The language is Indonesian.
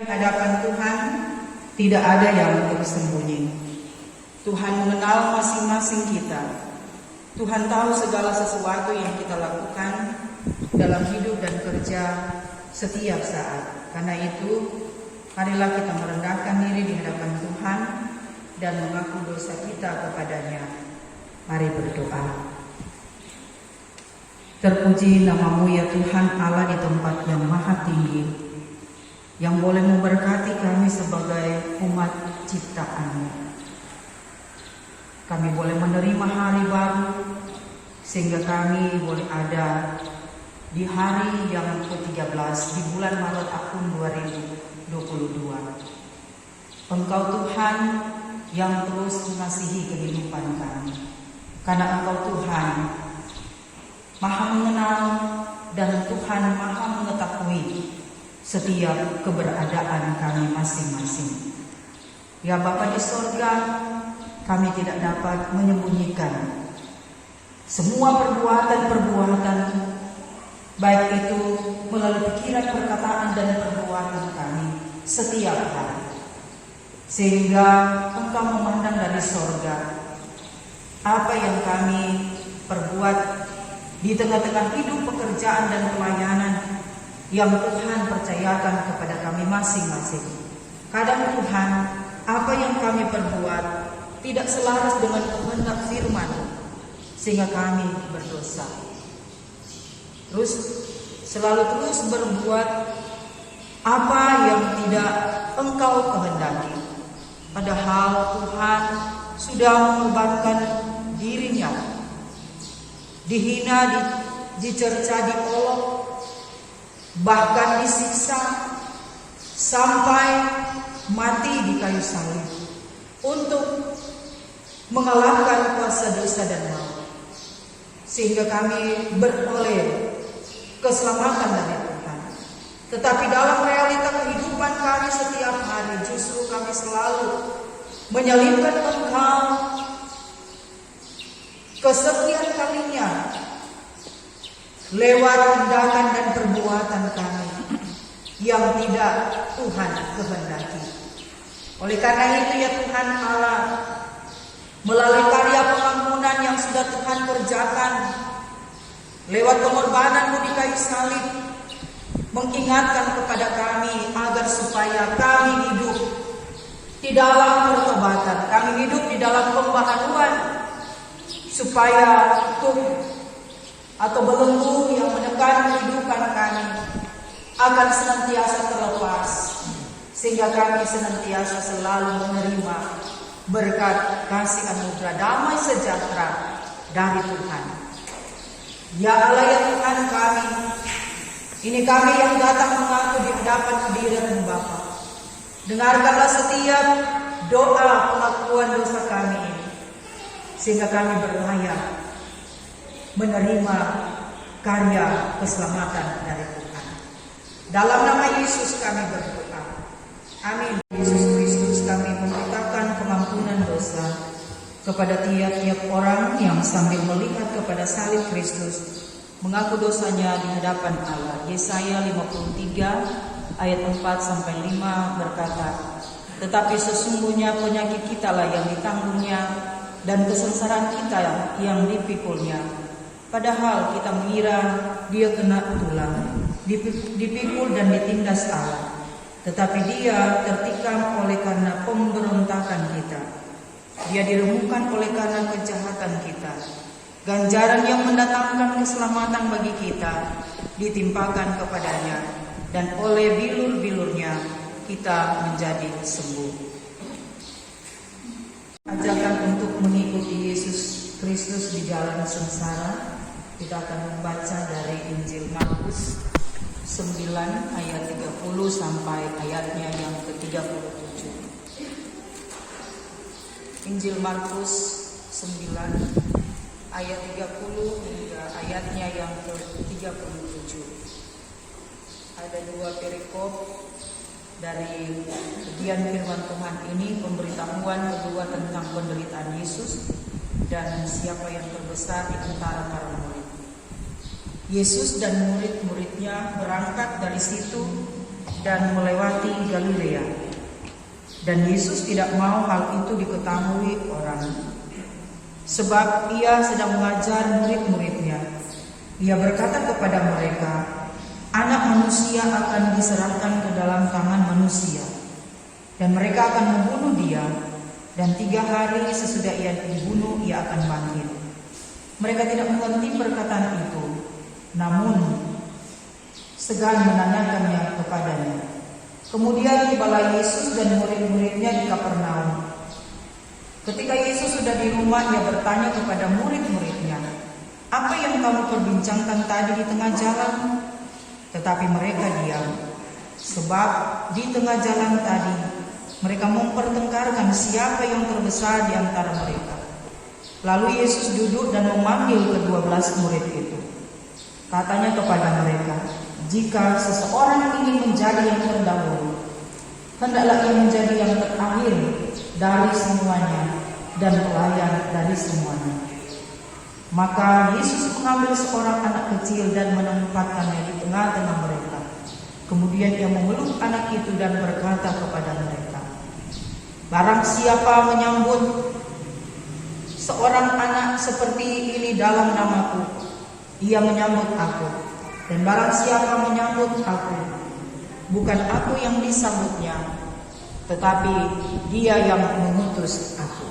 Hadapan Tuhan tidak ada yang tersembunyi. Tuhan mengenal masing-masing kita. Tuhan tahu segala sesuatu yang kita lakukan dalam hidup dan kerja setiap saat. Karena itu, marilah kita merendahkan diri di hadapan Tuhan dan mengaku dosa kita kepadanya. Mari berdoa. Terpuji nama-Mu ya Tuhan Allah di tempat yang maha tinggi, yang boleh memberkati kami sebagai umat ciptaan-Mu. Kami boleh menerima hari baru, sehingga kami boleh ada di hari yang ke-13 di bulan Maret tahun 2022. Engkau Tuhan yang terus mengasihi kehidupan kami, karena Engkau Tuhan Maha mengenal dan Tuhan Maha mengetahui setiap keberadaan kami masing-masing. Ya Bapa di sorga, kami tidak dapat menyembunyikan semua perbuatan-perbuatan, baik itu melalui pikiran, perkataan, dan perbuatan kami setiap hari. Sehingga Engkau memandang dari sorga apa yang kami perbuat di tengah-tengah hidup, pekerjaan, dan pelayanan yang Tuhan percayakan kepada kami masing-masing. Kadang Tuhan, apa yang kami perbuat tidak selaras dengan kehendak firman, sehingga kami berdosa. Selalu terus berbuat apa yang tidak Engkau kehendaki. Padahal Tuhan sudah mengorbankan dirinya, dihina, dicerca, diolok, bahkan disiksa sampai mati di kayu salib untuk mengalahkan kuasa dosa dan maut, sehingga kami beroleh keselamatan dari Tuhan. Tetapi dalam realita kehidupan kami setiap hari, justru kami selalu menyalibkan Engkau kesekian kalinya lewat tindakan dan perbuatan kami yang tidak Tuhan kehendaki. Oleh karena itu ya Tuhan Allah, melalui karya pengampunan yang sudah Tuhan kerjakan lewat pengorbanan-Mu di kayu salib, mengingatkan kepada kami agar supaya kami hidup di dalam pertobatan, kami hidup di dalam pembaharuan, supaya hukum atau belenggu yang menekan kehidupan kami akan senantiasa terlepas, sehingga kami senantiasa selalu menerima berkat kasih anugerah damai sejahtera dari Tuhan. Ya Allah ya Tuhan kami, ini kami yang datang mengaku di hadapan hadirat-Mu Bapa. Dengarkanlah setiap doa pengakuan dosa kami ini, sehingga kami berlayak menerima karya keselamatan dari Tuhan. Dalam nama Yesus kami berdoa. Amin. Yesus Kristus, kami memberitakan pengampunan dosa kepada tiap-tiap orang yang sambil melihat kepada salib Kristus mengaku dosanya di hadapan Allah. Yesaya 53 ayat 4-5 berkata, tetapi sesungguhnya penyakit kitalah yang ditanggungnya dan kesengsaraan kita yang dipikulnya. Padahal kita mengira Dia kena tulang, dipikul dan ditindas Allah. Tetapi Dia tertikam oleh karena pemberontakan kita, Dia diremukkan oleh karena kejahatan kita. Ganjaran yang mendatangkan keselamatan bagi kita ditimpakan kepadanya, dan oleh bilur-bilurnya kita menjadi sembuh. Ajakan untuk mengikuti Yesus Kristus di jalan sengsara, kita akan membaca dari Injil Markus 9 ayat 30 sampai ayatnya yang ke-37. Injil Markus 9 ayat 30 hingga ayatnya yang ke-37. Ada dua perikop dari bagian firman Tuhan ini, pemberitahuan kedua tentang penderitaan Yesus dan siapa yang terbesar di antara para murid. Yesus dan murid-muridnya berangkat dari situ dan melewati Galilea. Dan Yesus tidak mau hal itu diketahui orang, sebab ia sedang mengajar murid-muridnya. Ia berkata kepada mereka, Anak manusia akan diserahkan ke dalam tangan manusia, dan mereka akan membunuh dia, dan 3 hari sesudah ia dibunuh, ia akan bangkit. Mereka tidak mengerti perkataan itu, namun segan menanyakannya kepadanya. Kemudian tibalah Yesus dan murid-muridnya di Kapernaum. Ketika Yesus sudah di rumah, ia bertanya kepada murid-muridnya, "Apa yang kamu perbincangkan tadi di tengah jalan?" Tetapi mereka diam, sebab di tengah jalan tadi mereka mempertengkarkan siapa yang terbesar di antara mereka. Lalu Yesus duduk dan memanggil ke-12 murid itu. Katanya kepada mereka, "Jika seseorang ingin menjadi yang terdahulu, hendaklah ia menjadi yang terakhir dari semuanya dan pelayan dari semuanya." Maka Yesus mengambil seorang anak kecil dan menempatkannya di tengah-tengah mereka. Kemudian ia memeluk anak itu dan berkata kepada mereka, "Barang siapa menyambut seorang anak seperti ini dalam namaku, ia menyambut aku. Dan barang siapa menyambut aku, bukan aku yang disambutnya, tetapi dia yang mengutus aku."